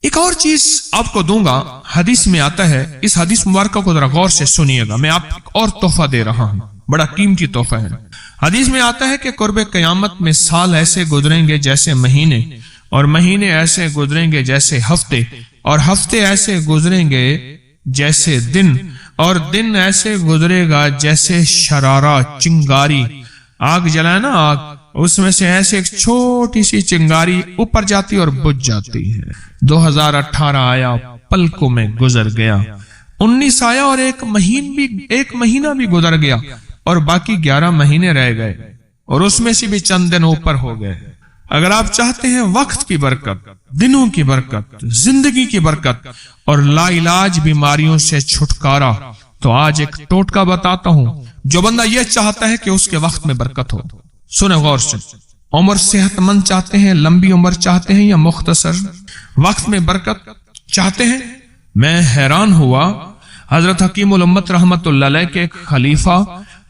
ایک اور چیز آپ کو دوں گا، حدیث میں آتا ہے، اس حدیث مبارکہ کو ذرا غور سے سنیے گا، میں آپ کو ایک اور تحفہ دے رہا ہوں، بڑا قیمتی تحفہ ہے۔ حدیث میں آتا ہے کہ قرب قیامت میں سال ایسے گزریں گے جیسے مہینے، اور مہینے ایسے گزریں گے جیسے ہفتے، اور ہفتے ایسے گزریں گے جیسے دن، اور دن ایسے گزرے گا جیسے شرارہ، چنگاری، آگ جلائے نا آگ، اس میں سے ایسے ایک چھوٹی سی چنگاری اوپر جاتی اور بجھ جاتی ہے۔ 2018 آیا، پلکوں میں گزر گیا، 19 آیا اور ایک مہینہ بھی گزر گیا، اور باقی 11 مہینے رہ گئے، اور اس میں سے بھی چند دن اوپر ہو گئے۔ اگر آپ چاہتے ہیں وقت کی برکت، دنوں کی برکت، زندگی کی برکت اور لا علاج بیماریوں سے چھٹکارا، تو آج ایک ٹوٹکا بتاتا ہوں جو بندہ یہ چاہتا ہے کہ اس کے وقت میں برکت ہو۔ سنیں غور سے، عمر صحت مند چاہتے ہیں، لمبی عمر چاہتے ہیں یا مختصر؟ وقت میں برکت چاہتے ہیں؟ میں حیران ہوا، حضرت حکیم الامت رحمت اللہ علیہ کے ایک خلیفہ،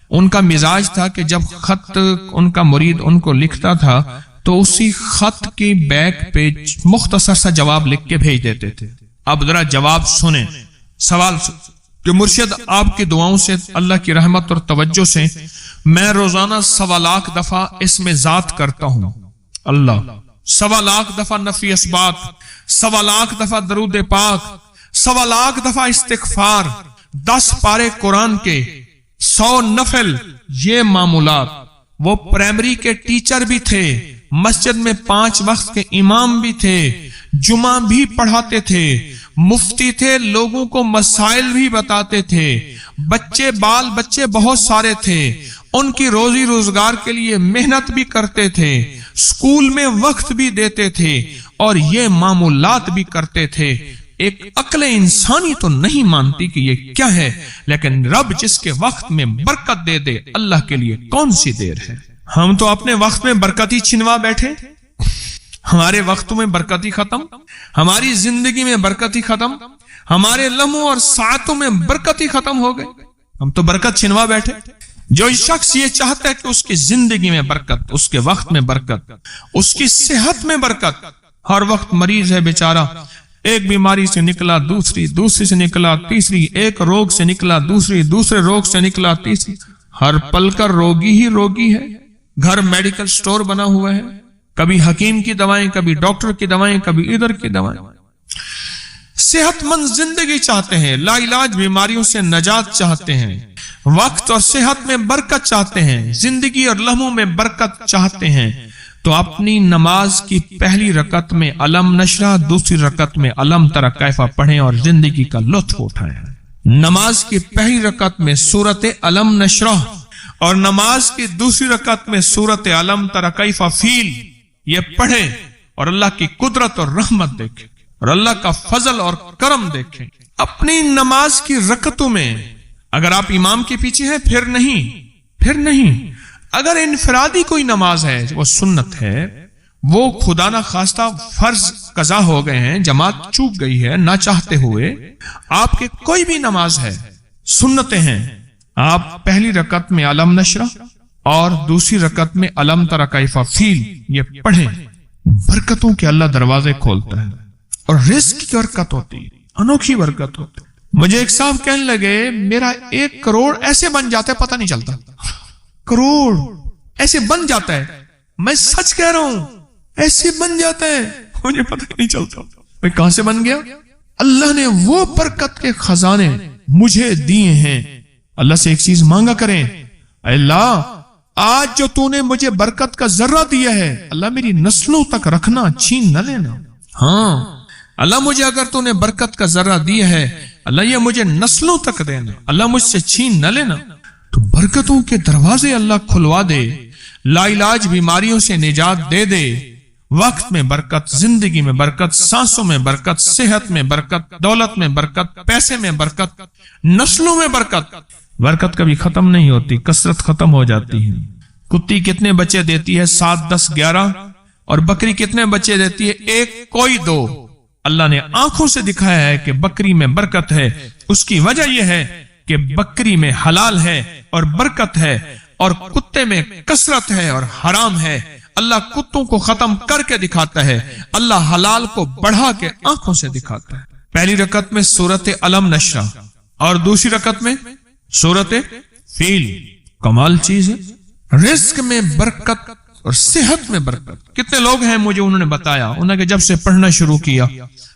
ان کا مزاج تھا کہ جب خط ان کا مرید ان کو لکھتا تھا تو اسی خط کی بیک پہ مختصر سا جواب لکھ کے بھیج دیتے تھے۔ اب ذرا جواب سنیں، سوال کہ مرشد آپ کی دعاؤں سے، اللہ کی رحمت اور توجہ سے میں روزانہ 1.25 لاکھ دفعہ اسم ذات کرتا ہوں اللہ، 1.25 لاکھ دفعہ نفی اثبات، 1.25 لاکھ دفعہ درود پاک، 1.25 لاکھ دفعہ استغفار، 10 پارے قرآن کے، 100 نفل، یہ معمولات۔ وہ پرائمری کے ٹیچر بھی تھے، مسجد میں 5 وقت کے امام بھی تھے، جمعہ بھی پڑھاتے تھے، مفتی تھے، لوگوں کو مسائل بھی بتاتے تھے، بال بچے بہت سارے تھے، ان کی روزی روزگار کے لیے محنت بھی کرتے تھے، اسکول میں وقت بھی دیتے تھے، اور یہ معمولات بھی کرتے تھے۔ ایک عقل انسانی تو نہیں مانتی کہ یہ کیا ہے، لیکن رب جس کے وقت میں برکت دے دے، اللہ کے لیے کون سی دیر ہے۔ ہم تو اپنے وقت میں برکت ہی چھنوا بیٹھے، ہمارے وقتوں میں برکت ہی ختم، ہماری زندگی میں برکت ہی ختم، ہمارے لمحوں اور ساعتوں میں برکت ہی ختم ہو گئے، ہم تو برکت چھنوا بیٹھے۔ جو شخص یہ چاہتا ہے کہ اس کی زندگی میں برکت، اس کے وقت میں برکت، اس کی صحت میں برکت، ہر وقت مریض ہے بیچارہ، ایک بیماری سے نکلا دوسری سے نکلا تیسری، ایک روگ سے نکلا دوسرے روگ سے نکلا تیسری، ہر پل کا روگی ہی روگی ہے۔ گھر میڈیکل سٹور بنا ہوا ہے، کبھی حکیم کی دوائیں، کبھی ڈاکٹر کی دوائیں، کبھی ادھر کی دوائیں۔ صحت مند زندگی چاہتے ہیں، لا علاج بیماریوں سے نجات چاہتے ہیں، وقت اور صحت میں برکت چاہتے ہیں، زندگی اور لمحوں میں برکت چاہتے ہیں، تو اپنی نماز کی پہلی رکعت میں علم نشرہ، دوسری رکعت میں علم تری کیفہ پڑھیں اور زندگی کا لطف اٹھائیں۔ نماز کی پہلی رکعت میں سورت علم نشرہ اور نماز کی دوسری رکعت میں سورت علم تری کیفہ فیل، یہ پڑھیں اور اللہ کی قدرت اور رحمت دیکھیں اور اللہ کا فضل اور کرم دیکھیں۔ اپنی نماز کی رکعتوں میں اگر آپ امام کے پیچھے ہیں پھر نہیں، اگر انفرادی کوئی نماز ہے، وہ سنت ہے، وہ خدا نہ خواستہ فرض قضا ہو گئے ہیں، جماعت چوک گئی ہے نہ چاہتے ہوئے، آپ کے کوئی بھی نماز ہے، سنتیں ہیں، آپ پہلی رکعت میں علم نشرہ اور دوسری رکعت میں علم تری کیفہ فیل یہ پڑھیں، برکتوں کے اللہ دروازے کھولتا ہے اور رزق کی برکت ہوتی ہے، انوکھی برکت ہوتی ہے۔ مجھے ایک صاحب کہنے لگے میرا 1 کروڑ ایسے بن جاتا ہے، پتہ نہیں چلتا، کروڑ ایسے بن جاتا ہے، میں سچ کہہ رہا ہوں، ایسے بن جاتا ہے، مجھے پتہ نہیں چلتا بھئی کہاں سے بن گیا۔ اللہ نے وہ برکت کے خزانے مجھے دیے ہیں۔ اللہ سے ایک چیز مانگا کریں، اللہ آج جو تو نے مجھے برکت کا ذرہ دیا ہے، اللہ میری نسلوں تک رکھنا، چھین نہ لینا۔ ہاں اللہ مجھے اگر تو نے برکت کا ذرہ دیا ہے، اللہ یہ مجھے نسلوں تک دینا، اللہ مجھ سے چھین نہ لینا۔ تو برکتوں کے دروازے اللہ کھلوا دے، لا علاج بیماریوں سے نجات دے دے، وقت میں برکت، زندگی میں برکت، سانسوں میں برکت، صحت میں برکت، دولت میں برکت، پیسے میں برکت، نسلوں میں برکت۔ برکت کبھی ختم نہیں ہوتی، کثرت ختم ہو جاتی ہے۔ کتی کتنے بچے دیتی ہے؟ 7، 10، 11، اور بکری کتنے بچے دیتی ہے؟ 1، کوئی 2۔ اللہ نے آنکھوں سے دکھایا ہے کہ بکری میں برکت ہے، اس کی وجہ یہ ہے کہ بکری میں حلال ہے اور برکت ہے، اور کتے میں کثرت ہے اور حرام ہے۔ اللہ کتوں کو ختم کر کے دکھاتا ہے، اللہ حلال کو بڑھا کے آنکھوں سے دکھاتا ہے۔ پہلی رکعت میں سورت علم نشرہ اور دوسری رکعت میں سورت فیل، کمال چیز ہے۔ رزق میں برکت اور صحت میں برکت۔ کتنے لوگ ہیں مجھے انہوں نے بتایا، انہوں نے جب سے پڑھنا شروع کیا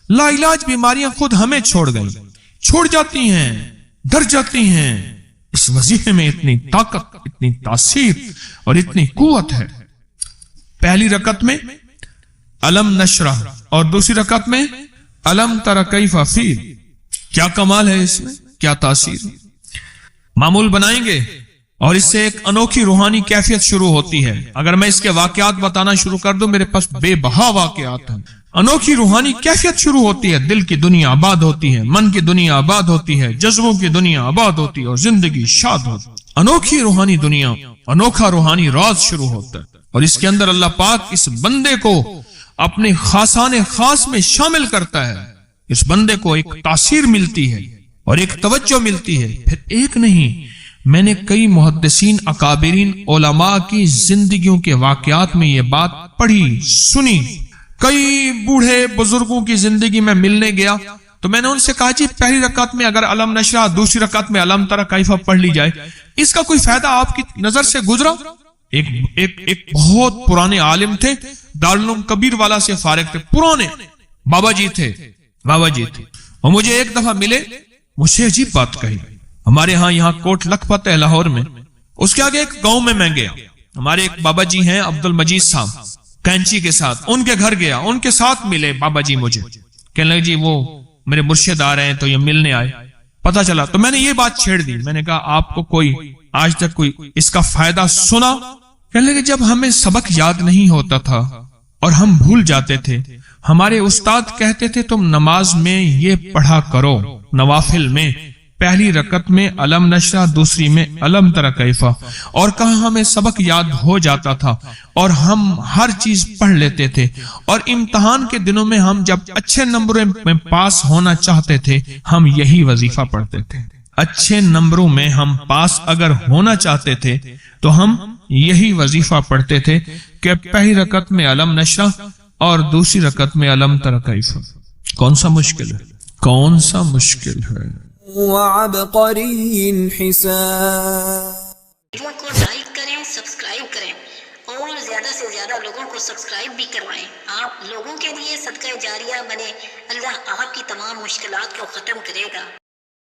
لا علاج بیماریاں خود ہمیں چھوڑ گئی، چھوڑ جاتی ہیں، ڈر جاتی ہیں۔ اس وظیفے میں اتنی طاقت، اتنی تاثیر اور اتنی قوت ہے۔ پہلی رکعت میں علم نشرہ اور دوسری رکعت میں علم تر کیف فیل، کیا کمال ہے اس میں، کیا تاثیر۔ معمول بنائیں گے اور اس سے ایک انوکھی روحانی کیفیت شروع ہوتی ہے۔ اگر میں اس کے واقعات بتانا شروع کر دوں، میرے پاس بے بہا واقعات ہیں۔ انوکھی روحانی کیفیت شروع ہوتی ہے، دل کی دنیا آباد ہوتی ہے، من کی دنیا آباد ہوتی ہے، جذبوں کی دنیا آباد ہوتی ہے اور زندگی شاد ہوتی ہے۔ انوکھی روحانی دنیا، انوکھا روحانی راز شروع ہوتا ہے، اور اس کے اندر اللہ پاک اس بندے کو اپنے خاصان خاص میں شامل کرتا ہے۔ اس بندے کو ایک تاثیر ملتی ہے اور ایک توجہ ملتی ہے۔ پھر ایک نہیں، میں نے کئی محدثین، اکابرین، علماء کی زندگیوں کے واقعات میں یہ بات پڑھی، سنی۔ کئی بوڑھے بزرگوں کی زندگی میں ملنے گیا تو میں نے ان سے کہا جی پہلی رکعت میں اگر علم نشرہ، دوسری رکعت میں علم تر کیف پڑھ لی جائے، اس کا کوئی فائدہ آپ کی نظر سے گزرا؟ ایک بہت پرانے عالم تھے، دارالعلوم کبیر والا سے فارغ تھے، پرانے بابا جی تھے، اور مجھے ایک دفعہ ملے، مجھے عجیب بات کہی۔ ہمارے ہاں یہاں کوٹ لکھپت ہے لاہور میں، اس کے آگے ایک گاؤں میں گیا، ہمارے ایک بابا جی ہیں عبد المجید صاحب، کینچی کے ساتھ ان کے گھر گیا، ان کے ساتھ ملے بابا جی، مجھے کہنے لگے جی وہ میرے مرشد آ رہے ہیں تو یہ ملنے آئے۔ پتا چلا تو میں نے یہ بات چھیڑ دی، میں نے کہا آپ کو کوئی آج تک کوئی اس کا فائدہ سنا؟ کہنے لگے جب ہمیں سبق یاد نہیں ہوتا تھا اور ہم بھول جاتے تھے، ہمارے استاد کہتے تھے تم نماز میں یہ پڑھا کرو، نوافل میں پہلی رکعت میں علم نشرہ، دوسری میں علم تر کیف، اور کہاں ہمیں سبق یاد ہو جاتا تھا اور ہم ہر چیز پڑھ لیتے تھے، اور امتحان کے دنوں میں ہم جب اچھے نمبروں میں پاس ہونا چاہتے تھے ہم یہی وظیفہ پڑھتے تھے۔ اچھے نمبروں میں ہم پاس اگر ہونا چاہتے تھے تو ہم یہی وظیفہ پڑھتے تھے کہ پہلی رکعت میں علم نشرہ اور دوسری رکعت میں علم تر کیف۔ کون سا مشکل ہے، کون سا مشکل ہے۔ وعبقری حساب۔ ویڈیو کو لائک کریں، سبسکرائب کریں اور زیادہ سے زیادہ لوگوں کو سبسکرائب بھی کروائیں۔ آپ لوگوں کے لیے صدقہ جاریہ بنے، اللہ آپ کی تمام مشکلات کو ختم کرے گا۔